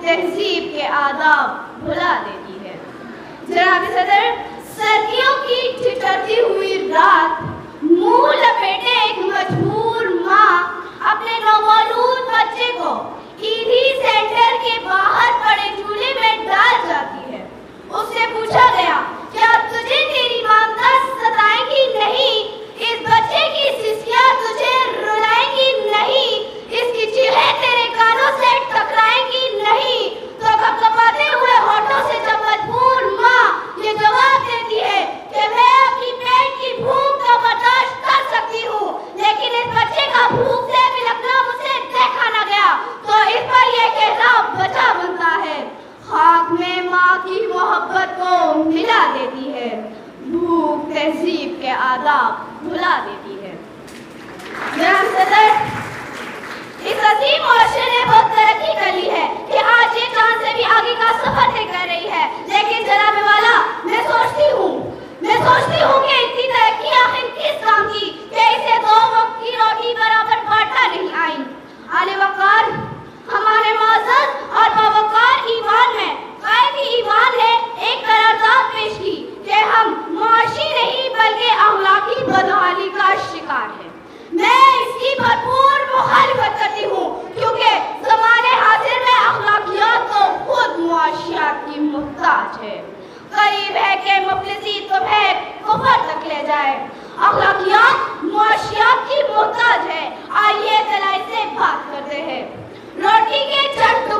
تہذیب کے آداب بھلا دیتی ہے۔ جناب صدر، سردیوں کی ٹھٹھرتی ہوئی رات، منہ لپیٹے ایک مجبور ماں اپنے نومولود بچے کو ایدھی سینٹر کے باہر پڑے چولہے میں ڈال جاتی ہے۔ اس سے پوچھا گیا، کیا تجھے تیری مامتا ستائیں گی نہیں؟ اس بچے کی سسیاں تجھے رلائیں گی نہیں؟ اس کی چیخیں تیرے کانوں سے ٹکرائیں گی نہیں؟ تو کپکپاتے ہوئے ہونٹوں سے جب مجبور ماں یہ جواب دیتی ہے کہ میں اپنی پیٹ کی بھوک کا برداشت کر سکتی ہوں، لیکن اس بچے کا بھوک سے بلکنا مجھ سے دیکھا نہ گیا، تو اس پر یہ کہنا بچا بنتا ہے، خاک میں ماں کی محبت کو ملا دیتی ہے، بھوک تہذیب کے آداب بھلا دیتی ہے۔ جناب صدر، اس عظیم معاشرے نے بہت ترقی کر لی ہے کہ آج یہ چاند سے بھی آگے کا سفر طے کر رہی ہے، لیکن جناب والا، میں سوچتی ہوں کہ اتنی ترقی آخر کس کام کی کہ اسے دو وقت کی روٹی برابر بانٹا نہیں آئی۔ اعلی وقار، ہمارے معزز اور باوقار ایوان میں قائد ایوان نے ایک قرارداد پیش کی کہ ہم معاشی نہیں بلکہ اخلاقی بدحالی کا شکار ہیں۔ میں اس کی بھرپور مخالفت کرتی ہوں، کیونکہ زمانے حاضر میں اخلاقیات تو خود معاشیات کی محتاج ہے۔ قریب ہے کہ مفلسی تمہیں کفر تک لے جائے۔ اخلاقیات معاشیات کی محتاج ہے۔ آئیے ذرا اس سے بات کرتے ہیں۔ روٹی کے چند